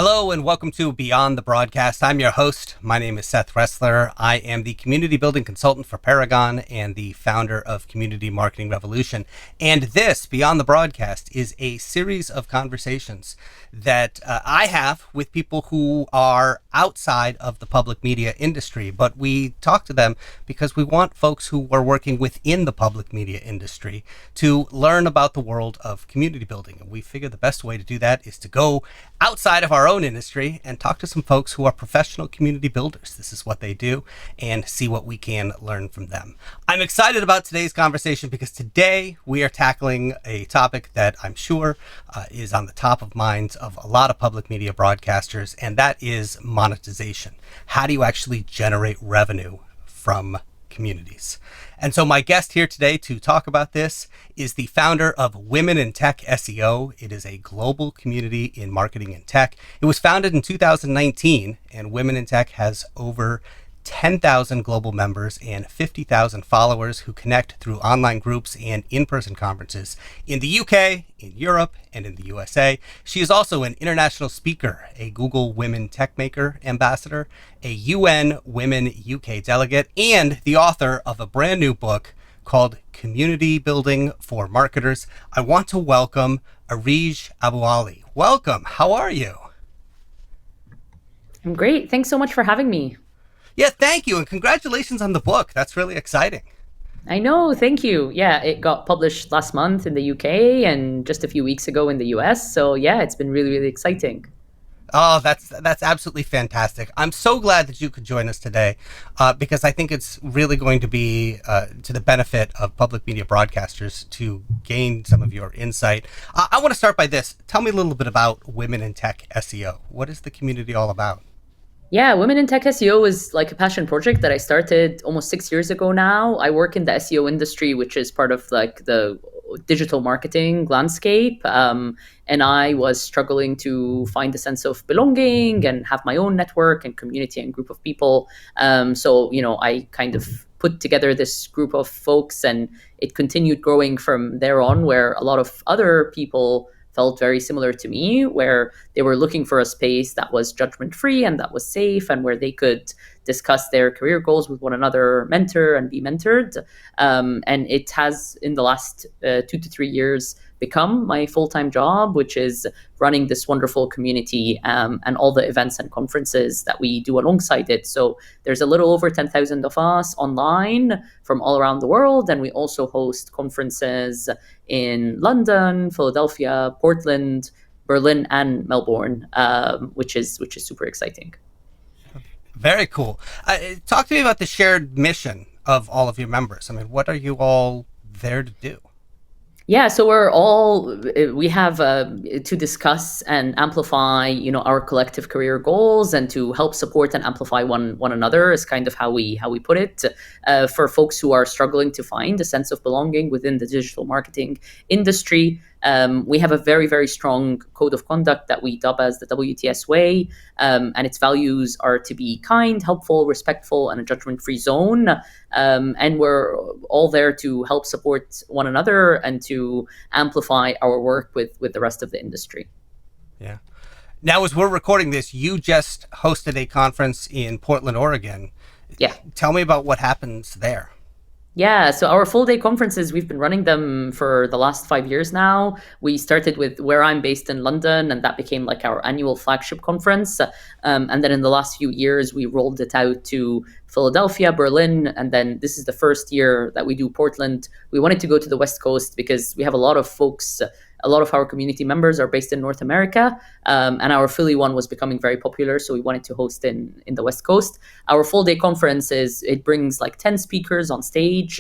Hello and welcome to Beyond the Broadcast. I'm your host. My name is Seth Ressler. I am the community building consultant for Paragon and the founder of Community Marketing Revolution. And this, Beyond the Broadcast, is a series of conversations that I have with people who are outside of the public media industry. But we talk to them because we want folks who are working within the public media industry to learn about the world of community building. And we figure the best way to do that is to go outside of our own industry and talk to some folks who are professional community builders. This is what they do, and see what we can learn from them. I'm excited about today's conversation because today we are tackling a topic that I'm sure is on the top of minds of a lot of public media broadcasters, and that is monetization. How do you actually generate revenue from communities? And so my guest here today to talk about this is the founder of Women in Tech SEO. It is a global community in marketing and tech. It was founded in 2019, and Women in Tech has over 10,000 global members and 50,000 followers who connect through online groups and in-person conferences in the UK, in Europe, and in the USA. She is also an international speaker, a Google Women Techmaker ambassador, a UN Women UK delegate, and the author of a brand new book called Community Building for Marketers. I want to welcome Areej AbuAli. Welcome. How are you? I'm great. Thanks so much for having me. Yeah, thank you. And congratulations on the book. That's really exciting. I know. Thank you. Yeah, it got published last month in the UK and just a few weeks ago in the US. So yeah, it's been really, really exciting. Oh, that's absolutely fantastic. I'm so glad that you could join us today because I think it's really going to be to the benefit of public media broadcasters to gain some of your insight. I want to start by this. Tell me a little bit about Women in Tech SEO. What is the community all about? Yeah, Women in Tech SEO is like a passion project that I started almost 6 years ago now. I work in the SEO industry, which is part of like the digital marketing landscape. And I was struggling to find a sense of belonging and have my own network and community and group of people. I kind of put together this group of folks, and it continued growing from there on, where a lot of other people felt very similar to me, where they were looking for a space that was judgment-free and that was safe, and where they could discuss their career goals with one another, mentor and be mentored. And it has, in the last 2 to 3 years, become my full-time job, which is running this wonderful community and all the events and conferences that we do alongside it. So there's a little over 10,000 of us online from all around the world. And we also host conferences in London, Philadelphia, Portland, Berlin, and Melbourne, which is super exciting. Very cool. Talk to me about the shared mission of all of your members. I mean, what are you all there to do? Yeah, so we have to discuss and amplify, our collective career goals, and to help support and amplify one another is kind of how we put it. For folks who are struggling to find a sense of belonging within the digital marketing industry, we have a very, very strong code of conduct that we dub as the WTS way, and its values are to be kind, helpful, respectful, and a judgment-free zone. And we're all there to help support one another and to amplify our work with the rest of the industry. Yeah. Now, as we're recording this, you just hosted a conference in Portland, Oregon. Yeah. Tell me about what happens there. Yeah, so our full day conferences, we've been running them for the last 5 years now. We started with where I'm based in London, and that became like our annual flagship conference. And then in the last few years, we rolled it out to Philadelphia, Berlin, and then this is the first year that we do Portland. We wanted to go to the West Coast because we have a lot of folks, a lot of our community members are based in North America, and our Philly one was becoming very popular, so we wanted to host in the West Coast. Our full day conference it brings like 10 speakers on stage,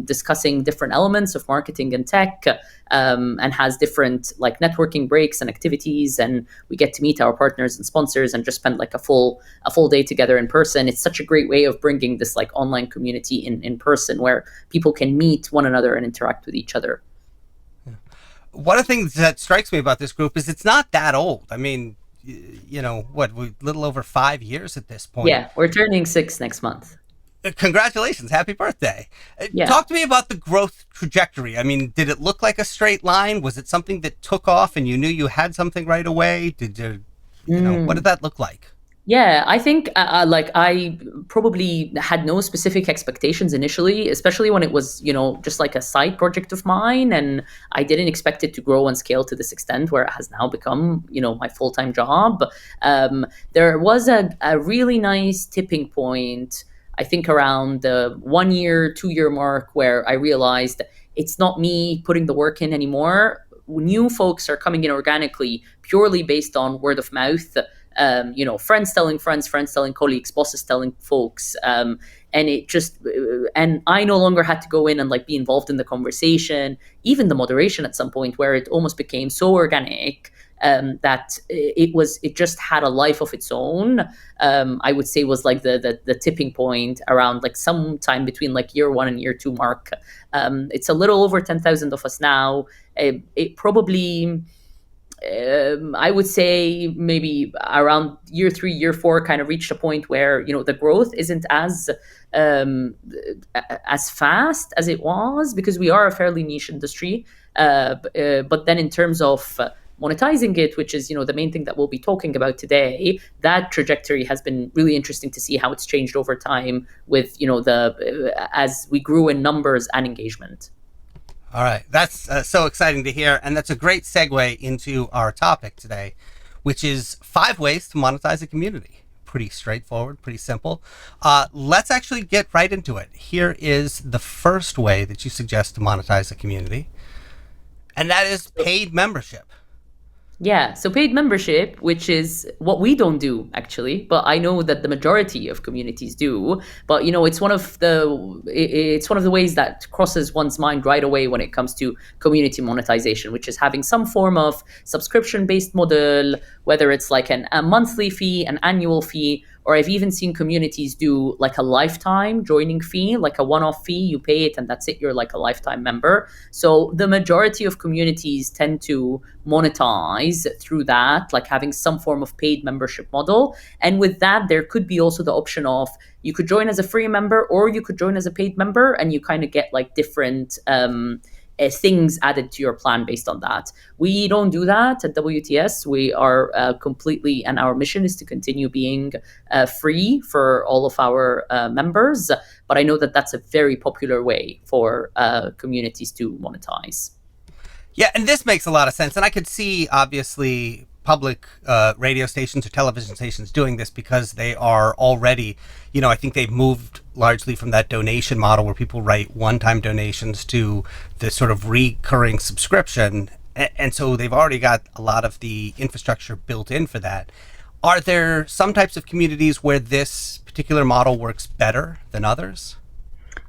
discussing different elements of marketing and tech, and has different like networking breaks and activities, and we get to meet our partners and sponsors and just spend like a full day together in person. It's such a great way of bringing this like online community in person, where people can meet one another and interact with each other. One of the things that strikes me about this group is it's not that old. I mean, we're little over 5 years at this point. Yeah, we're turning 6 next month. Congratulations. Happy birthday. Yeah. Talk to me about the growth trajectory. I mean, did it look like a straight line? Was it something that took off and you knew you had something right away? What did that look like? Yeah, I think like I probably had no specific expectations initially, especially when it was, just like a side project of mine, and I didn't expect it to grow and scale to this extent where it has now become, my full-time job. There was a really nice tipping point, I think around the 1 year, 2 year mark, where I realized it's not me putting the work in anymore. New folks are coming in organically, purely based on word of mouth, friends telling friends, friends telling colleagues, bosses telling folks, and it just, and I no longer had to go in and like be involved in the conversation, even the moderation at some point, where it almost became so organic that it just had a life of its own. I would say was like the tipping point around like sometime between like year 1 and year 2 mark. It's a little over 10,000 of us now. It probably, I would say maybe around year 3, year 4, kind of reached a point where the growth isn't um, as fast as it was, because we are a fairly niche industry. But then in terms of monetizing it, which is the main thing that we'll be talking about today, that trajectory has been really interesting to see how it's changed over time with the as we grew in numbers and engagement. All right. That's so exciting to hear. And that's a great segue into our topic today, which is 5 ways to monetize a community. Pretty straightforward, pretty simple. Let's actually get right into it. Here is the first way that you suggest to monetize a community, and that is paid membership. Yeah, so paid membership, which is what we don't do actually, but I know that the majority of communities do. But it's one of the ways that crosses one's mind right away when it comes to community monetization, which is having some form of subscription-based model, whether it's like a monthly fee, an annual fee, or I've even seen communities do like a lifetime joining fee, like a one-off fee. You pay it and that's it. You're like a lifetime member. So the majority of communities tend to monetize through that, like having some form of paid membership model. And with that, there could be also the option of you could join as a free member or you could join as a paid member, and you kind of get like different things added to your plan based on that. We don't do that at WTS. We are completely, and our mission is to continue being free for all of our members. But I know that that's a very popular way for communities to monetize. Yeah, and this makes a lot of sense. And I could see, obviously, public radio stations or television stations doing this because they are already, I think they've moved largely from that donation model where people write one-time donations to the sort of recurring subscription. And so they've already got a lot of the infrastructure built in for that. Are there some types of communities where this particular model works better than others?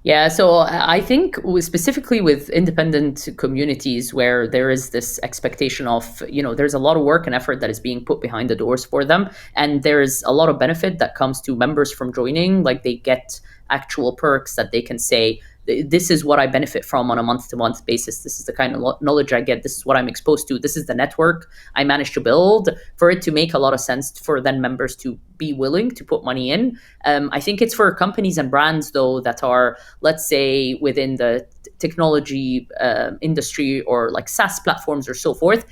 Yeah, so I think specifically with independent communities where there is this expectation of, there's a lot of work and effort that is being put behind the doors for them. And there's a lot of benefit that comes to members from joining. Like they get actual perks that they can say, this is what I benefit from on a month-to-month basis. This is the kind of knowledge I get. This is what I'm exposed to. This is the network I managed to build. For it to make a lot of sense for then members to be willing to put money in. I think it's for companies and brands, though, that are, let's say, within the technology industry or like SaaS platforms or so forth.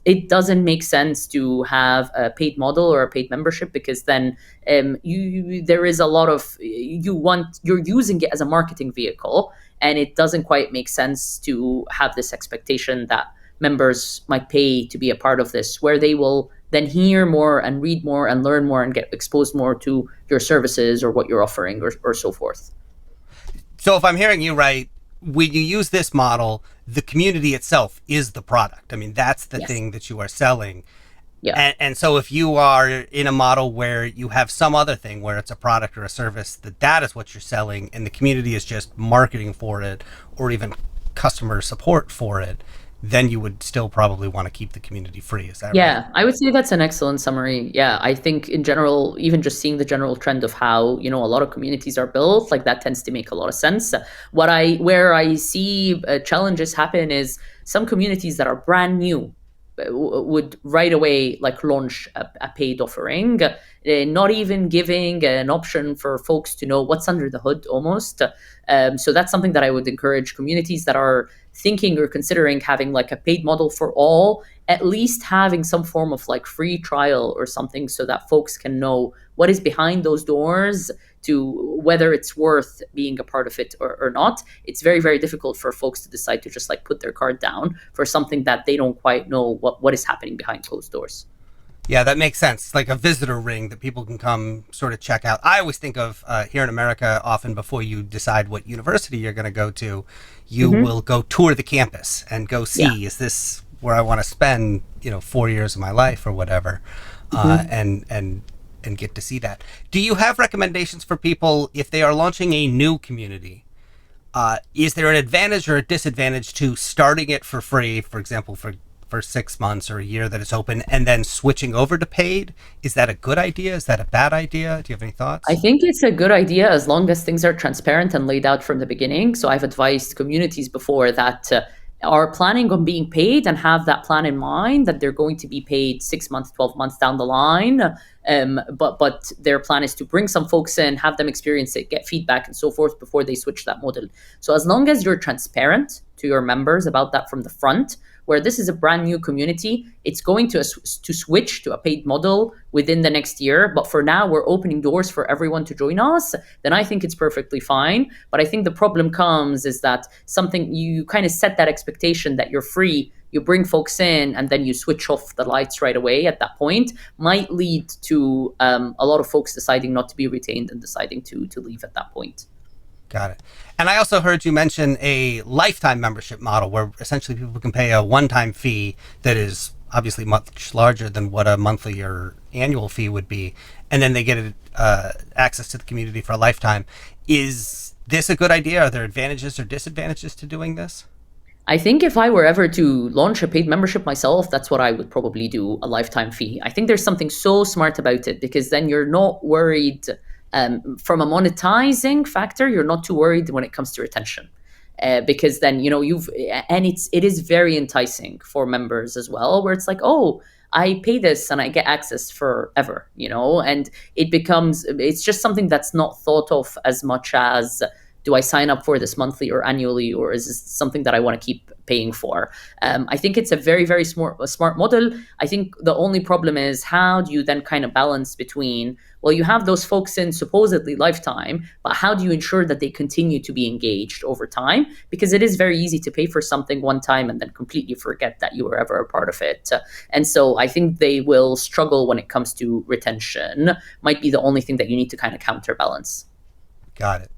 It doesn't make sense to have a paid model or a paid membership, because then there is a lot of you're using it as a marketing vehicle, and it doesn't quite make sense to have this expectation that members might pay to be a part of this, where they will then hear more and read more and learn more and get exposed more to your services or what you're offering or so forth. So if I'm hearing you right, when you use this model, the community itself is the product. I mean, that's the thing that you are selling. Yeah. And so if you are in a model where you have some other thing where it's a product or a service, that is what you're selling, and the community is just marketing for it or even customer support for it, then you would still probably want to keep the community free. Is that right? Yeah, I would say that's an excellent summary. Yeah, I think in general, even just seeing the general trend of how, a lot of communities are built, like that tends to make a lot of sense. Where I see challenges happen is some communities that are brand new would right away like launch a paid offering, not even giving an option for folks to know what's under the hood almost. So that's something that I would encourage communities that are thinking or considering having like a paid model for all, at least having some form of like free trial or something so that folks can know what is behind those doors, to whether it's worth being a part of it or not. It's very, very difficult for folks to decide to just like put their card down for something that they don't quite know what is happening behind closed doors. Yeah, that makes sense. Like a visitor ring that people can come sort of check out. I always think of here in America, often before you decide what university you're going to go to, you will go tour the campus and go see, is this where I want to spend, 4 years of my life or whatever, and get to see that. Do you have recommendations for people if they are launching a new community? Is there an advantage or a disadvantage to starting it for free, for example, for 6 months or a year that it's open, and then switching over to paid? Is that a good idea? Is that a bad idea? Do you have any thoughts? I think it's a good idea as long as things are transparent and laid out from the beginning. So I've advised communities before that are planning on being paid and have that plan in mind, that they're going to be paid 6 months, 12 months down the line. But their plan is to bring some folks in, have them experience it, get feedback and so forth before they switch that model. So as long as you're transparent to your members about that from the front, where this is a brand new community, it's going to switch to a paid model within the next year. But for now, we're opening doors for everyone to join us. Then I think it's perfectly fine. But I think the problem comes is that something, you kind of set that expectation that you're free, you bring folks in, and then you switch off the lights right away at that point, might lead to a lot of folks deciding not to be retained and deciding to leave at that point. Got it. And I also heard you mention a lifetime membership model where essentially people can pay a one-time fee that is obviously much larger than what a monthly or annual fee would be, and then they get access to the community for a lifetime. Is this a good idea? Are there advantages or disadvantages to doing this? I think if I were ever to launch a paid membership myself, that's what I would probably do, a lifetime fee. I think there's something so smart about it, because then you're not worried from a monetizing factor. You're not too worried when it comes to retention. Because then, it is very enticing for members as well, where it's like, oh, I pay this and I get access forever, and it's just something that's not thought of as much as, do I sign up for this monthly or annually, or is this something that I want to keep paying for? I think it's a very, very smart model. I think the only problem is, how do you then kind of balance between, well, you have those folks in supposedly lifetime, but how do you ensure that they continue to be engaged over time? Because it is very easy to pay for something one time and then completely forget that you were ever a part of it. And so I think they will struggle when it comes to retention. Might be the only thing that you need to kind of counterbalance. Got it.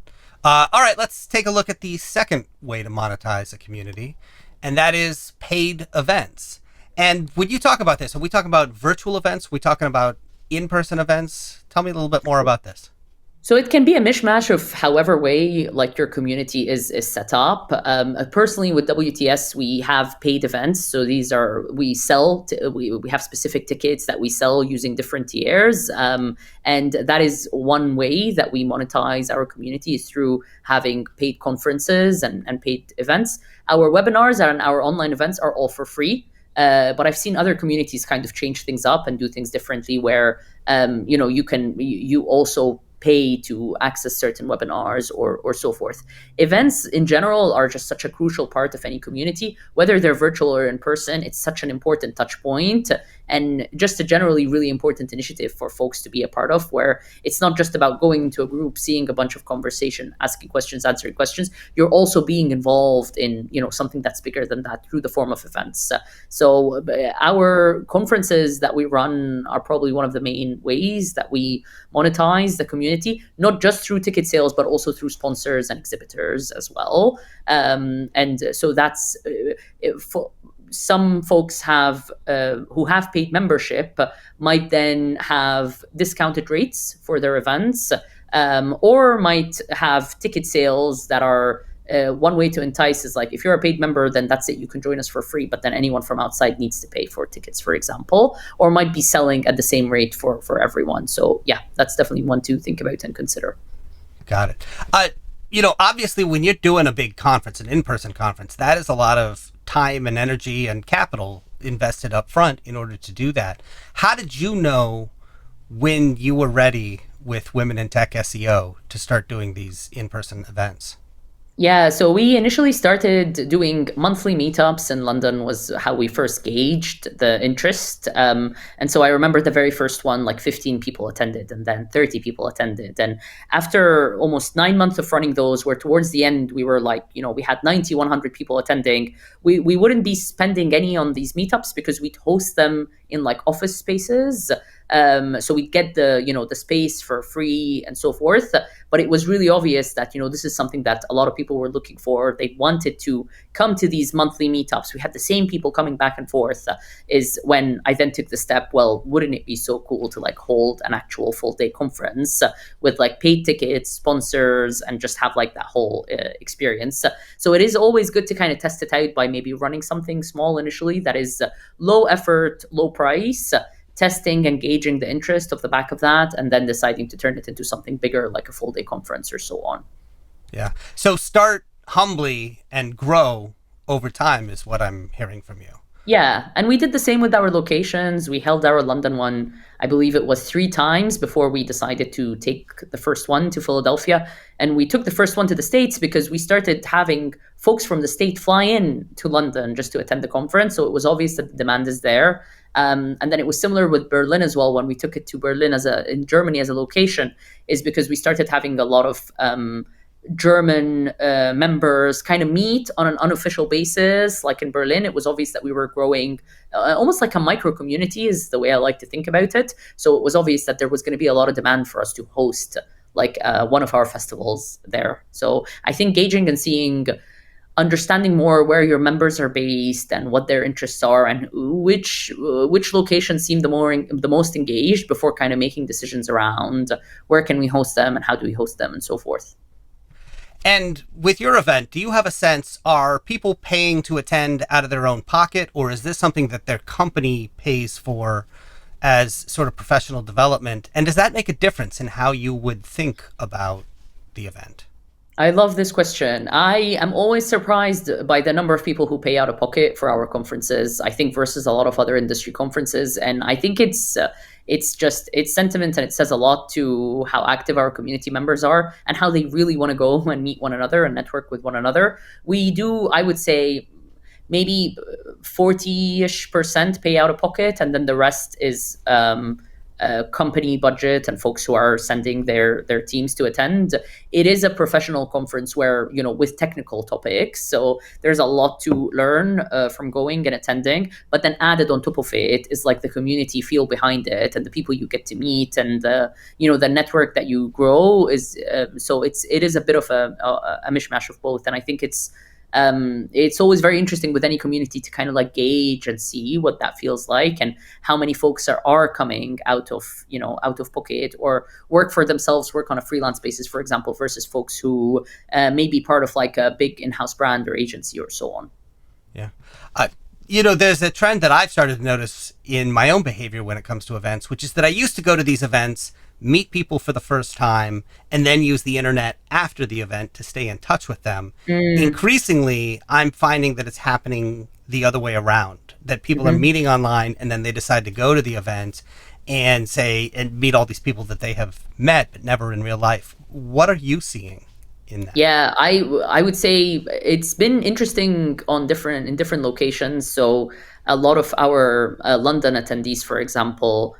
All right, let's take a look at the second way to monetize a community, and that is paid events. And when you talk about this, are we talking about virtual events? Are we talking about in-person events? Tell me a little bit more about this. So it can be a mishmash of however way like your community is set up. Personally, with WTS, we have paid events. So these are, we have specific tickets that we sell using different tiers. And that is one way that we monetize our community, is through having paid conferences and paid events. Our webinars and our online events are all for free. But I've seen other communities kind of change things up and do things differently, where you also pay to access certain webinars or so forth. Events in general are just such a crucial part of any community, whether they're virtual or in person. It's such an important touch point, and just a generally really important initiative for folks to be a part of, where it's not just about going into a group, seeing a bunch of conversation, asking questions, answering questions. You're also being involved in something that's bigger than that through the form of events. So our conferences that we run are probably one of the main ways that we monetize the community, not just through ticket sales, but also through sponsors and exhibitors as well. And so that's for some folks who have paid membership might then have discounted rates for their events, or might have ticket sales that are one way to entice is like, if you're a paid member, then that's it, you can join us for free, but then anyone from outside needs to pay for tickets, for example, or might be selling at the same rate for everyone. So yeah, that's definitely one to think about and consider. Got it. Obviously when you're doing a big conference, an in-person conference, that is a lot of time and energy and capital invested up front in order to do that. How did you know when you were ready with Women in Tech SEO to start doing these in-person events? Yeah, so we initially started doing monthly meetups in London was how we first gauged the interest. And so I remember the very first one, like 15 people attended and then 30 people attended. And after almost 9 months of running those, where towards the end we were like, we had 90, 100 people attending, we wouldn't be spending any on these meetups because we'd host them in like office spaces. So we'd get the space for free and so forth. But it was really obvious that this is something that a lot of people were looking for. They wanted to come to these monthly meetups. We had the same people coming back and forth. Is when I then took the step, well, wouldn't it be so cool to like hold an actual full day conference with like paid tickets, sponsors, and just have like that whole experience. So it is always good to kind of test it out by maybe running something small initially that is low effort, low price, testing, engaging the interest of the back of that, and then deciding to turn it into something bigger like a full day conference or so on. Yeah. So start humbly and grow over time is what I'm hearing from you. Yeah, and we did the same with our locations. We held our London one, I believe it was 3 times before we decided to take the first one to Philadelphia. And we took the first one to the States because we started having folks from the state fly in to London just to attend the conference. So it was obvious that the demand is there. And then it was similar with Berlin as well. When we took it to Berlin in Germany as a location, is because we started having a lot of German members kind of meet on an unofficial basis. Like in Berlin, it was obvious that we were growing almost like a micro community, is the way I like to think about it. So it was obvious that there was going to be a lot of demand for us to host like one of our festivals there. So I think gauging and understanding more where your members are based and what their interests are and which locations seem the most engaged before kind of making decisions around where can we host them and how do we host them and so forth. And with your event, do you have a sense, are people paying to attend out of their own pocket, or is this something that their company pays for as sort of professional development? And does that make a difference in how you would think about the event? I love this question. I am always surprised by the number of people who pay out of pocket for our conferences, I think, versus a lot of other industry conferences. And I think it's sentiment, and it says a lot to how active our community members are and how they really want to go and meet one another and network with one another. We do, I would say, maybe 40-ish% pay out of pocket, and then the rest is company budget and folks who are sending their teams to attend. It is a professional conference where, with technical topics, so there's a lot to learn from going and attending, but then added on top of it is like the community feel behind it and the people you get to meet and the network that you grow is so it is a bit of a mishmash of both. And I think it's always very interesting with any community to kind of like gauge and see what that feels like and how many folks are coming out of pocket or work for themselves, work on a freelance basis, for example, versus folks who may be part of like a big in-house brand or agency or so on. Yeah. There's a trend that I've started to notice in my own behavior when it comes to events, which is that I used to go to these events, meet people for the first time, and then use the internet after the event to stay in touch with them. Increasingly, I'm finding that it's happening the other way around, that people are meeting online and then they decide to go to the event and meet all these people that they have met but never in real life. What are you seeing in that? Yeah, I would say it's been interesting in different locations. So a lot of our London attendees, for example,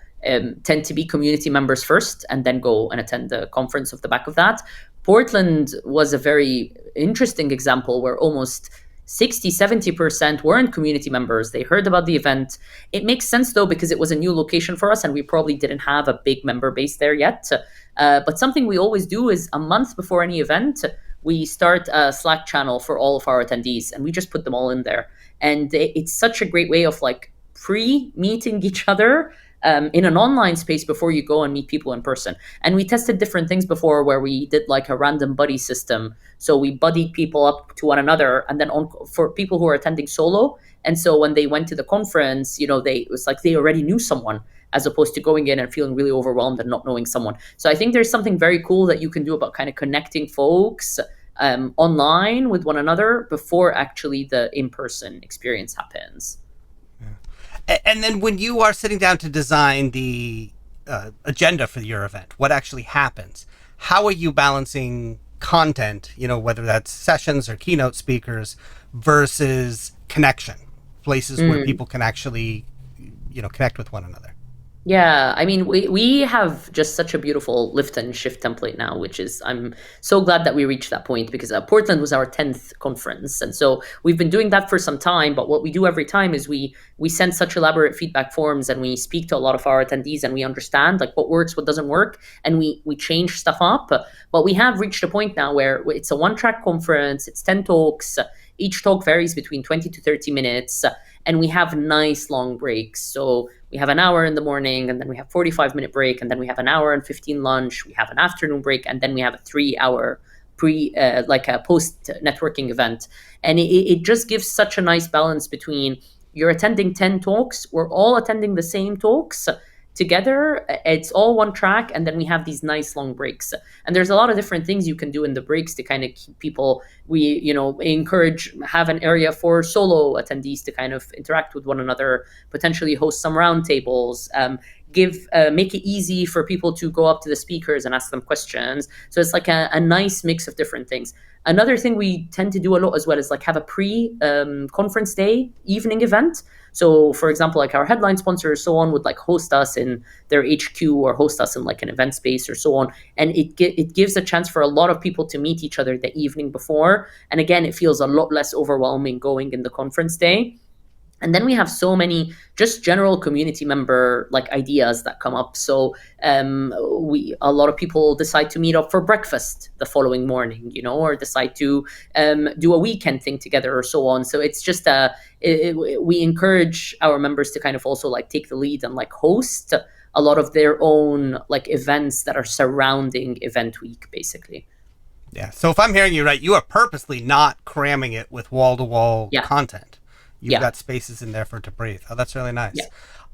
tend to be community members first and then go and attend the conference off the back of that. Portland was a very interesting example where almost 60-70% weren't community members. They heard about the event. It makes sense though, because it was a new location for us and we probably didn't have a big member base there yet. But something we always do is a month before any event, we start a Slack channel for all of our attendees and we just put them all in there. And it's such a great way of like pre-meeting each other in an online space before you go and meet people in person. And we tested different things before where we did like a random buddy system. So we buddied people up to one another, and then for people who are attending solo. And so when they went to the conference, it was like they already knew someone as opposed to going in and feeling really overwhelmed and not knowing someone. So I think there's something very cool that you can do about kind of connecting folks online with one another before actually the in-person experience happens. And then when you are sitting down to design the agenda for your event, what actually happens? How are you balancing content, whether that's sessions or keynote speakers versus connection, places where people can actually, connect with one another? Yeah, I mean, we have just such a beautiful lift and shift template now, which is, I'm so glad that we reached that point, because Portland was our 10th conference. And so we've been doing that for some time. But what we do every time is we send such elaborate feedback forms, and we speak to a lot of our attendees, and we understand like what works, what doesn't work, and we change stuff up. But we have reached a point now where it's a one-track conference, it's 10 talks. Each talk varies between 20 to 30 minutes, and we have nice long breaks. So we have an hour in the morning, and then we have 45-minute break, and then we have an hour and 15 lunch. We have an afternoon break, and then we have a 3-hour like a post networking event. And it just gives such a nice balance between, you're attending 10 talks, we're all attending the same talks together, it's all one track, and then we have these nice long breaks. And there's a lot of different things you can do in the breaks to kind of keep people, we have an area for solo attendees to kind of interact with one another, potentially host some roundtables, make it easy for people to go up to the speakers and ask them questions. So it's like a nice mix of different things. Another thing we tend to do a lot as well is like have a conference day evening event. So for example, like our headline sponsor or so on would like host us in their HQ, or host us in like an event space or so on. And it gives a chance for a lot of people to meet each other the evening before. And again, it feels a lot less overwhelming going in the conference day. And then we have so many just general community member like ideas that come up. So a lot of people decide to meet up for breakfast the following morning, or decide to do a weekend thing together or so on. So it's just we encourage our members to kind of also like take the lead and like host a lot of their own like events that are surrounding event week, basically. Yeah. So if I'm hearing you right, you are purposely not cramming it with wall-to-wall content. You've got spaces in there for it to breathe. Oh, that's really nice. Yeah.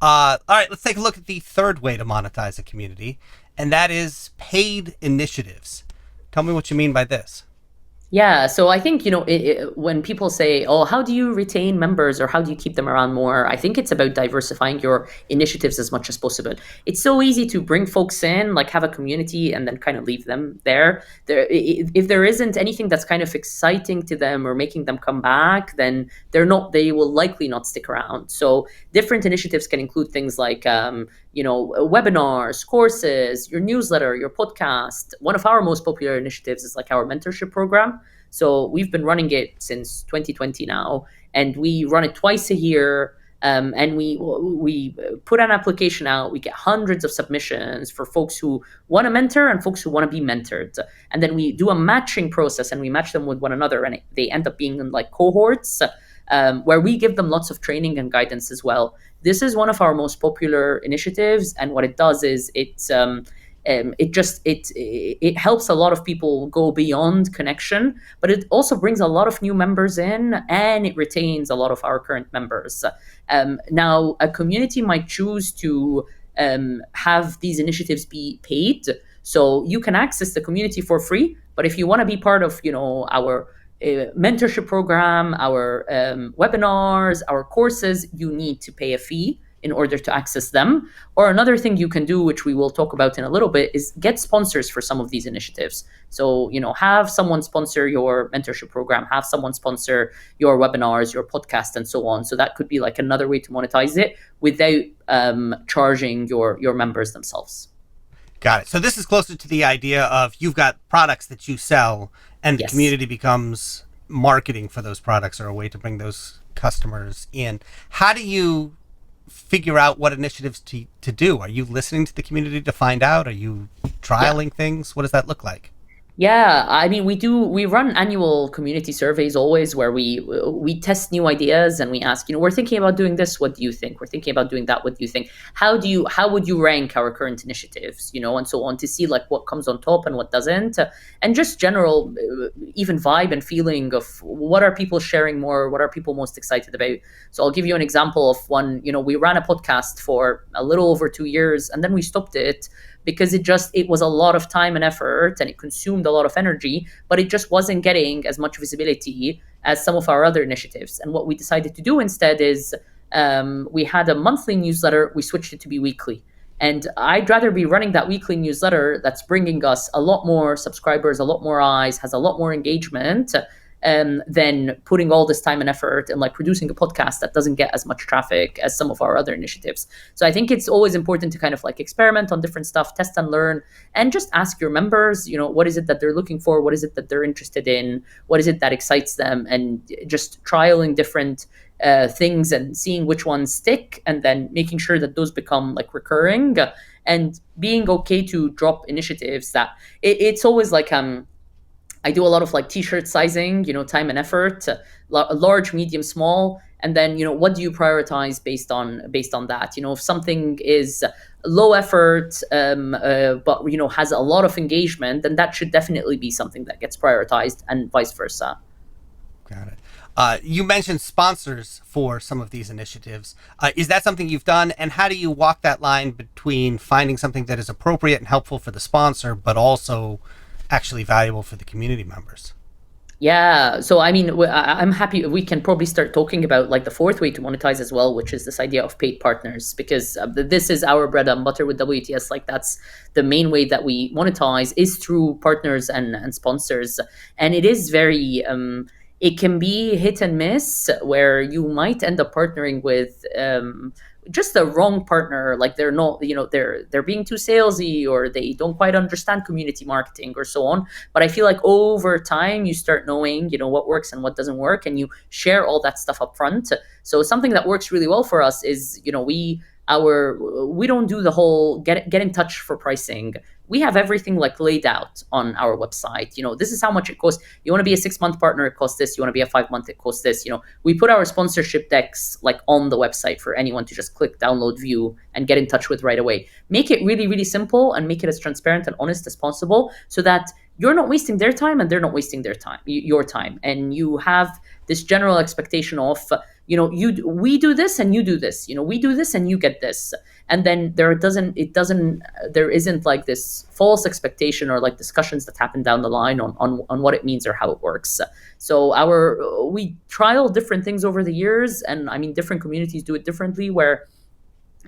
All right, let's take a look at the third way to monetize a community, and that is paid initiatives. Tell me what you mean by this. Yeah, so I think, when people say, oh, how do you retain members, or how do you keep them around more? I think it's about diversifying your initiatives as much as possible. It's so easy to bring folks in, like have a community, and then kind of leave them there. If there isn't anything that's kind of exciting to them or making them come back, then they will likely not stick around. So different initiatives can include things like, webinars, courses, your newsletter, your podcast. One of our most popular initiatives is like our mentorship program. So we've been running it since 2020 now, and we run it twice a year. And we put an application out. We get hundreds of submissions for folks who want to mentor and folks who want to be mentored. And then we do a matching process, and we match them with one another, and they end up being in like cohorts, where we give them lots of training and guidance as well. This is one of our most popular initiatives, and what it does is it helps a lot of people go beyond connection, but it also brings a lot of new members in, and it retains a lot of our current members. Now, a community might choose to have these initiatives be paid, so you can access the community for free. But if you want to be part of, our mentorship program, our webinars, our courses, you need to pay a fee in order to access them. Or another thing you can do, which we will talk about in a little bit, is get sponsors for some of these initiatives. So, have someone sponsor your mentorship program, have someone sponsor your webinars, your podcast, and so on. So that could be like another way to monetize it without charging your members themselves. Got it. So this is closer to the idea of you've got products that you sell, and the community becomes marketing for those products, or a way to bring those customers in. How do you figure out what initiatives to do? Are you listening to the community to find out? Are you trialing things? What does that look like? Yeah, I mean, we run annual community surveys always, where we test new ideas, and we ask, we're thinking about doing this, what do you think? We're thinking about doing that, what do you think? How would you rank our current initiatives, and so on, to see like what comes on top and what doesn't, and just general even vibe and feeling of what are people sharing more, what are people most excited about. So I'll give you an example of one. We ran a podcast for a little over 2 years, and then we stopped it because it was a lot of time and effort, and it consumed a lot of energy, but it just wasn't getting as much visibility as some of our other initiatives. And what we decided to do instead is we had a monthly newsletter. We switched it to be weekly. And I'd rather be running that weekly newsletter that's bringing us a lot more subscribers, a lot more eyes, has a lot more engagement, than putting all this time and effort and like producing a podcast that doesn't get as much traffic as some of our other initiatives. So I think it's always important to kind of like experiment on different stuff, test and learn, and just ask your members, what is it that they're looking for? What is it that they're interested in? What is it that excites them? And just trialing different things and seeing which ones stick, and then making sure that those become like recurring, and being okay to drop initiatives that it's always like I do a lot of like t-shirt sizing, time and effort, large, medium, small, and then what do you prioritize based on that? If something is low effort, but has a lot of engagement, then that should definitely be something that gets prioritized, and vice versa. Got it. You mentioned sponsors for some of these initiatives. Is that something you've done? And how do you walk that line between finding something that is appropriate and helpful for the sponsor, but also actually valuable for the community members? Yeah. So, I mean, I'm happy we can probably start talking about like the fourth way to monetize as well, which is this idea of paid partners, because this is our bread and butter with WTS. Like that's the main way that we monetize, is through partners and sponsors. And it is very, it can be hit and miss, where you might end up partnering with just the wrong partner. Like they're not, they're being too salesy, or they don't quite understand community marketing, or so on. But I feel like over time you start knowing, what works and what doesn't work, and you share all that stuff up front. So something that works really well for us is, we don't do the whole get in touch for pricing. We have everything like laid out on our website. This is how much it costs. You want to be a 6-month partner, it costs this. You want to be a 5-month, it costs this. We put our sponsorship decks like on the website for anyone to just click, download, view, and get in touch with right away. Make it really, really simple, and make it as transparent and honest as possible, so that you're not wasting their time and they're not wasting your time. And you have this general expectation of, we do this and you do this, we do this and you get this. And then there isn't like this false expectation or like discussions that happen down the line on what it means or how it works. So we trial different things over the years, and I mean, different communities do it differently, where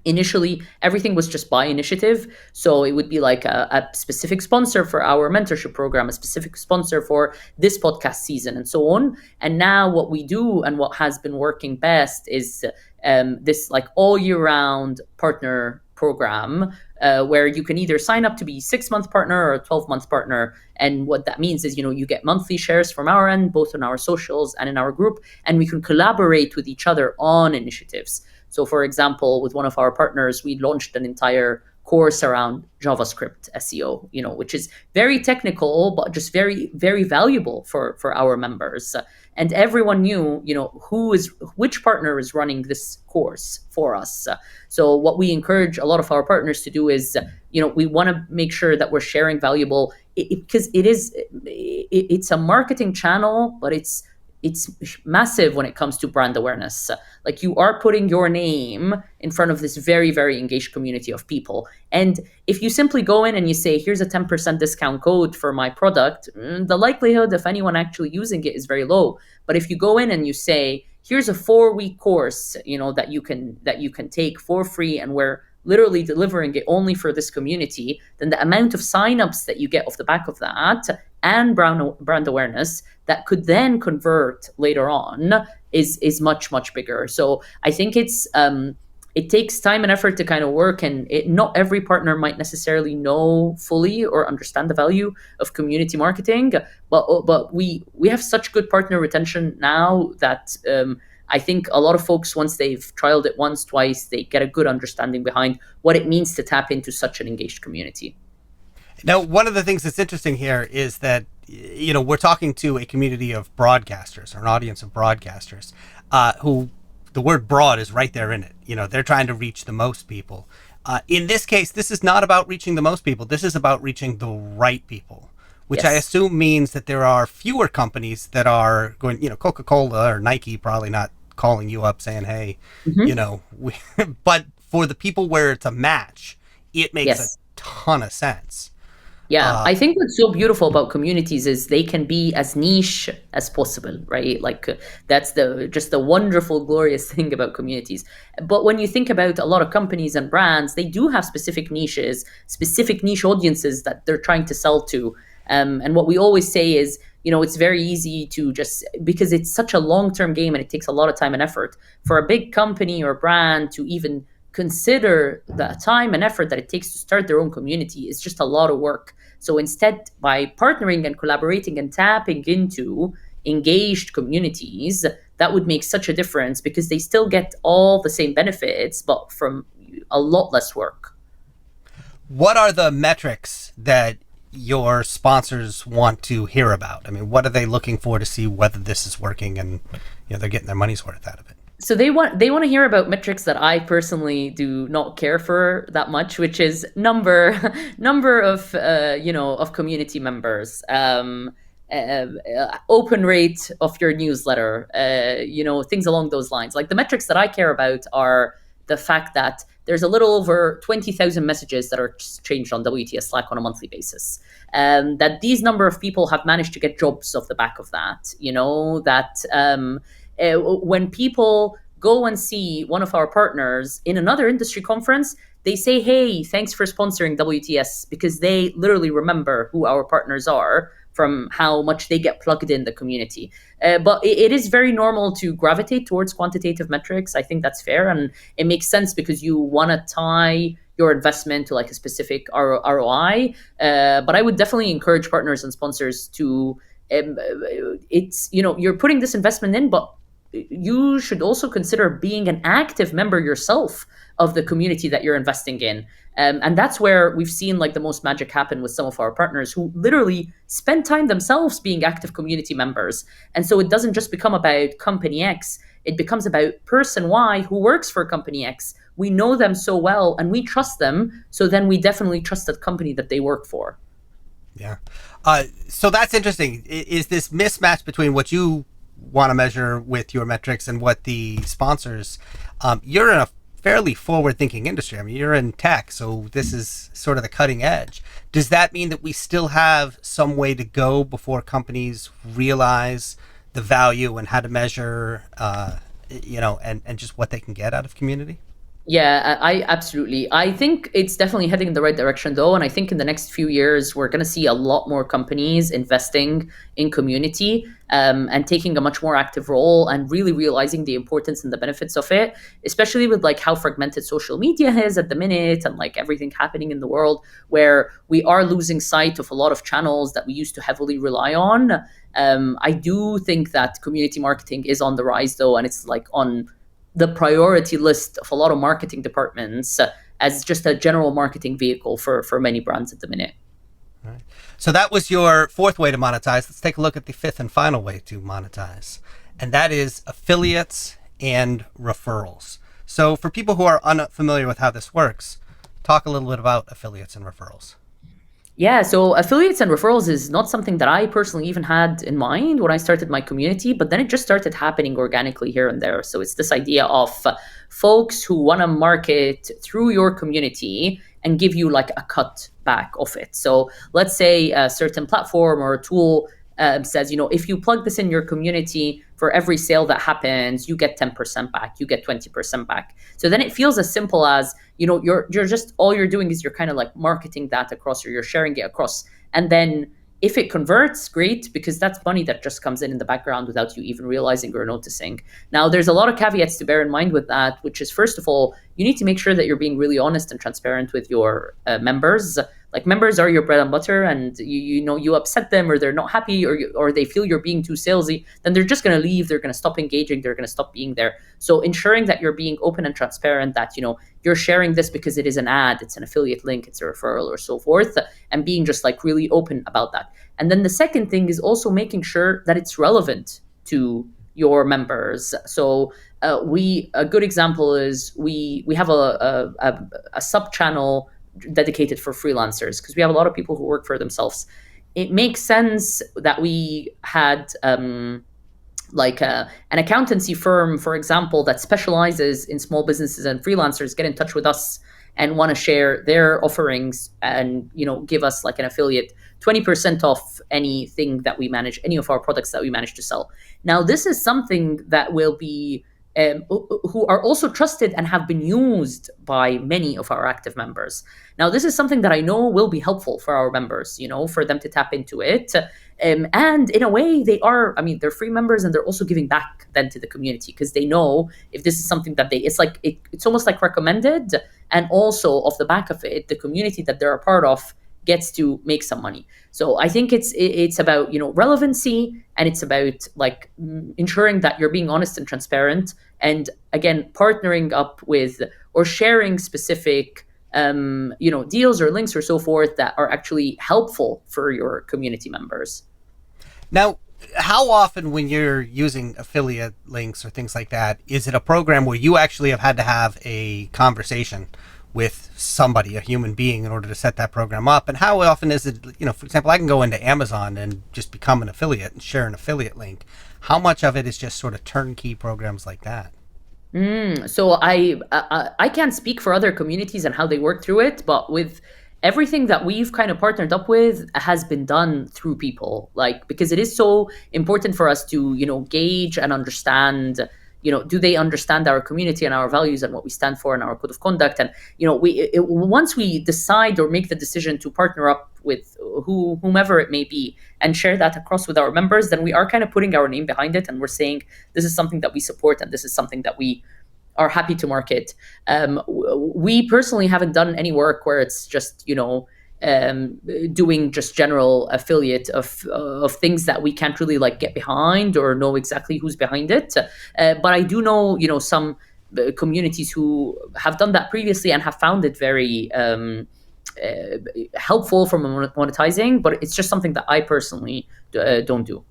initially everything was just by initiative. So it would be like a specific sponsor for our mentorship program, a specific sponsor for this podcast season, and so on. And now what we do, and what has been working best, is this like all year round partner program, where you can either sign up to be 6-month partner or a 12-month partner. And what that means is, you get monthly shares from our end, both on our socials and in our group, and we can collaborate with each other on initiatives. So, for example, with one of our partners, we launched an entire course around JavaScript SEO, which is very technical, but just very, very valuable for our members. And everyone knew, which partner is running this course for us. So what we encourage a lot of our partners to do is, we want to make sure that we're sharing valuable, because it's a marketing channel, but it's massive when it comes to brand awareness. Like, you are putting your name in front of this very, very engaged community of people. And if you simply go in and you say, here's a 10% discount code for my product, the likelihood of anyone actually using it is very low. But if you go in and you say, here's a 4-week course, that you can take for free, and we're literally delivering it only for this community, then the amount of signups that you get off the back of that, and brand awareness that could then convert later on, is much, much bigger. So I think it takes time and effort to kind of work, and not every partner might necessarily know fully or understand the value of community marketing. But we have such good partner retention now that I think a lot of folks, once they've trialed it once, twice, they get a good understanding behind what it means to tap into such an engaged community. Now, one of the things that's interesting here is that, we're talking to a community of broadcasters, or an audience of broadcasters, who the word broad is right there in it. They're trying to reach the most people. In this case, this is not about reaching the most people. This is about reaching the right people, which Yes. I assume means that there are fewer companies that are going, Coca-Cola or Nike probably not calling you up saying, hey, but for the people where it's a match, it makes Yes. a ton of sense. Yeah, I think what's so beautiful about communities is they can be as niche as possible, right? That's the just the wonderful, glorious thing about communities. But when you think about a lot of companies and brands, they do have specific niches, specific niche audiences that they're trying to sell to. And what we always say is, it's very easy to just because it's such a long-term game and it takes a lot of time and effort for a big company or brand to even consider the time and effort that it takes to start their own community. It's just a lot of work. So instead, by partnering and collaborating and tapping into engaged communities, that would make such a difference because they still get all the same benefits, but from a lot less work. What are the metrics that your sponsors want to hear about? I mean, what are they looking for to see whether this is working and they're getting their money's worth out of it? So they want to hear about metrics that I personally do not care for that much, which is number of of community members, open rate of your newsletter, things along those lines. Like the metrics that I care about are the fact that there's a little over 20,000 messages that are changed on WTS Slack on a monthly basis. That these number of people have managed to get jobs off the back of that. When people go and see one of our partners in another industry conference, they say, hey, thanks for sponsoring WTS, because they literally remember who our partners are from how much they get plugged in the community. But it is very normal to gravitate towards quantitative metrics. I think that's fair. And it makes sense because you want to tie your investment to like a specific ROI. But I would definitely encourage partners and sponsors to, you're putting this investment in, but you should also consider being an active member yourself of the community that you're investing in. And that's where we've seen like the most magic happen with some of our partners who literally spend time themselves being active community members. And so it doesn't just become about company X, it becomes about person Y who works for company X. We know them so well and we trust them. So then we definitely trust that company that they work for. Yeah. So that's interesting. Is this mismatch between what you want to measure with your metrics and what the sponsors, you're in a fairly forward-thinking industry. I mean, you're in tech, so this is sort of the cutting edge. Does that mean that we still have some way to go before companies realize the value and how to measure, and just what they can get out of community? Yeah, I absolutely. I think it's definitely heading in the right direction though. And I think in the next few years, we're going to see a lot more companies investing in community and taking a much more active role and really realizing the importance and the benefits of it, especially with like how fragmented social media is at the minute and like everything happening in the world where we are losing sight of a lot of channels that we used to heavily rely on. I do think that community marketing is on the rise though, and it's like on the priority list of a lot of marketing departments as just a general marketing vehicle for many brands at the minute. All right. So that was your fourth way to monetize. Let's take a look at the fifth and final way to monetize, and that is affiliates and referrals. So for people who are unfamiliar with how this works, talk a little bit about affiliates and referrals. Yeah, so affiliates and referrals is not something that I personally even had in mind when I started my community, but then it just started happening organically here and there. So it's this idea of folks who want to market through your community and give you like a cut back of it. So let's say a certain platform or a tool says, if you plug this in your community, for every sale that happens, you get 10% back, you get 20% back. So then it feels as simple as, you're just, all you're doing is you're kind of like marketing that across, or you're sharing it across. And then if it converts, great, because that's money that just comes in the background without you even realizing or noticing. Now, there's a lot of caveats to bear in mind with that, which is, first of all, you need to make sure that you're being really honest and transparent with your members. Like, members are your bread and butter, and you upset them, or they're not happy, or they feel you're being too salesy, then they're just going to leave. They're going to stop engaging. They're going to stop being there. So ensuring that you're being open and transparent, that you're sharing this because it is an ad, it's an affiliate link, it's a referral, or so forth, and being just like really open about that. And then the second thing is also making sure that it's relevant to your members. So a good example is we have a sub channel dedicated for freelancers, because we have a lot of people who work for themselves. It makes sense that we had like an accountancy firm, for example, that specializes in small businesses and freelancers get in touch with us and want to share their offerings and give us like an affiliate 20% off anything that we manage, any of our products that we manage to sell. Now this is something that will be who are also trusted and have been used by many of our active members. Now this is something that I know will be helpful for our members, for them to tap into it. And in a way, they're free members and they're also giving back then to the community because they know if this is something that it's almost like recommended. And also off the back of it, the community that they're a part of gets to make some money. So I think it's about, relevancy, and it's about like ensuring that you're being honest and transparent. And again, partnering up with or sharing specific deals or links or so forth that are actually helpful for your community members. Now, how often when you're using affiliate links or things like that, is it a program where you actually have had to have a conversation with somebody, a human being, in order to set that program up? And how often is it, for example, I can go into Amazon and just become an affiliate and share an affiliate link. How much of it is just sort of turnkey programs like that? So I can't speak for other communities and how they work through it, but with everything that we've kind of partnered up with has been done through people, like because it is so important for us to gauge and understand, do they understand our community and our values and what we stand for and our code of conduct. And once we decide or make the decision to partner up with whomever it may be and share that across with our members, then we are kind of putting our name behind it and we're saying this is something that we support and this is something that we are happy to market. We personally haven't done any work where it's just doing just general affiliate of things that we can't really like get behind or know exactly who's behind it. But I do know some communities who have done that previously and have found it very helpful for monetizing. But it's just something that I personally don't do.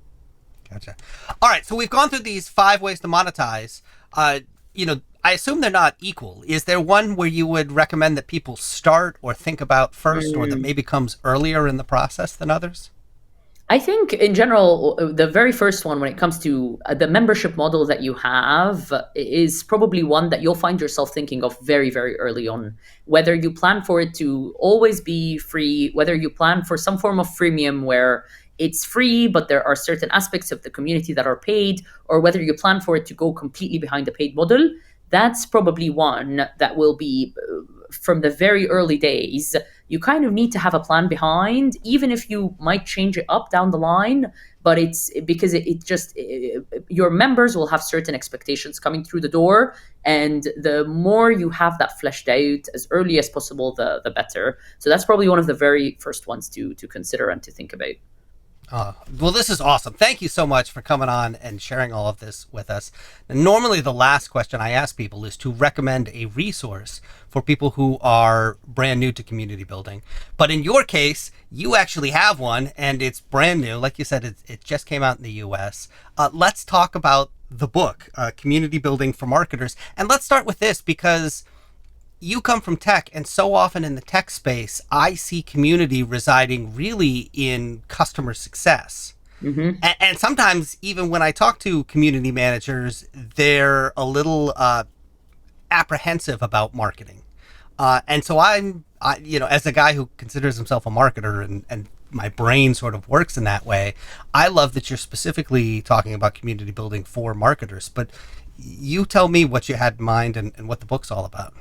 Gotcha. All right, so we've gone through these 5 ways to monetize. I assume they're not equal. Is there one where you would recommend that people start or think about first, or that maybe comes earlier in the process than others? I think in general, the very first one when it comes to the membership model that you have is probably one that you'll find yourself thinking of very, very early on. Whether you plan for it to always be free, whether you plan for some form of freemium where it's free, but there are certain aspects of the community that are paid, or whether you plan for it to go completely behind the paid model, that's probably one that will be from the very early days. You kind of need to have a plan behind, even if you might change it up down the line. But it's because your members will have certain expectations coming through the door. And the more you have that fleshed out as early as possible, the better. So that's probably one of the very first ones to consider and to think about. Well, this is awesome. Thank you so much for coming on and sharing all of this with us. And normally, the last question I ask people is to recommend a resource for people who are brand new to community building. But in your case, you actually have one, and it's brand new. Like you said, it just came out in the US. Let's talk about the book, Community Building for Marketers. And let's start with this because you come from tech, and so often in the tech space, I see community residing really in customer success. Mm-hmm. And sometimes even when I talk to community managers, they're a little apprehensive about marketing. And so as a guy who considers himself a marketer and my brain sort of works in that way, I love that you're specifically talking about community building for marketers. But you tell me what you had in mind and what the book's all about.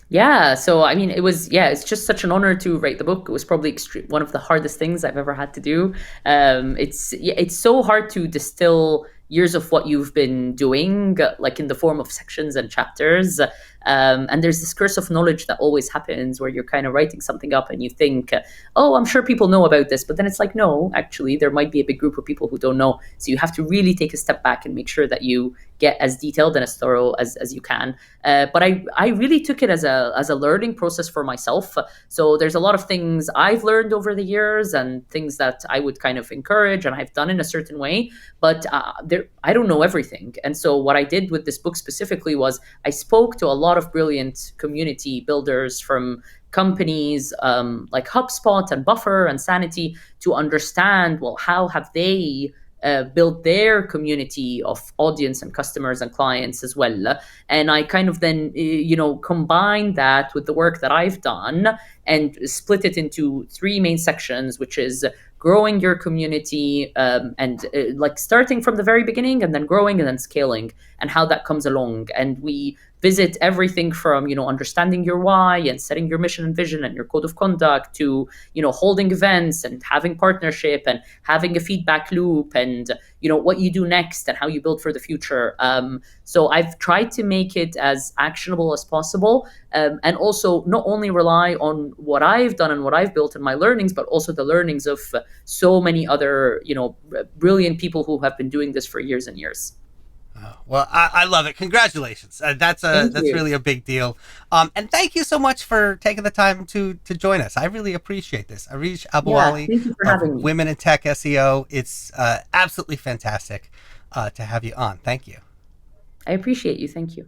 Yeah, so I mean, it's just such an honor to write the book. It was probably one of the hardest things I've ever had to do. It's so hard to distill years of what you've been doing, like in the form of sections and chapters. And there's this curse of knowledge that always happens where you're kind of writing something up and you think, oh, I'm sure people know about this. But then it's like, no, actually, there might be a big group of people who don't know. So you have to really take a step back and make sure that you get as detailed and as thorough as you can. But I really took it as a learning process for myself. So there's a lot of things I've learned over the years and things that I would kind of encourage and I've done in a certain way. But I don't know everything. And so what I did with this book specifically was I spoke to a lot of brilliant community builders from companies like HubSpot and Buffer and Sanity to understand, well, how have they build their community of audience and customers and clients as well. And I kind of then, combine that with the work that I've done and split it into three main sections, which is growing your community, and like starting from the very beginning and then growing and then scaling, and how that comes along. And we visit everything from understanding your why and setting your mission and vision and your code of conduct to holding events and having partnership and having a feedback loop, and what you do next and how you build for the future. So I've tried to make it as actionable as possible, and also not only rely on what I've done and what I've built in my learnings, but also the learnings of so many other brilliant people who have been doing this for years and years. Well, I love it. Congratulations. That's Thank you. really a big deal. And thank you so much for taking the time to join us. I really appreciate this. Areej Yeah, AbuAli thank you for of having me. Women in Tech SEO. It's absolutely fantastic to have you on. Thank you. I appreciate you. Thank you.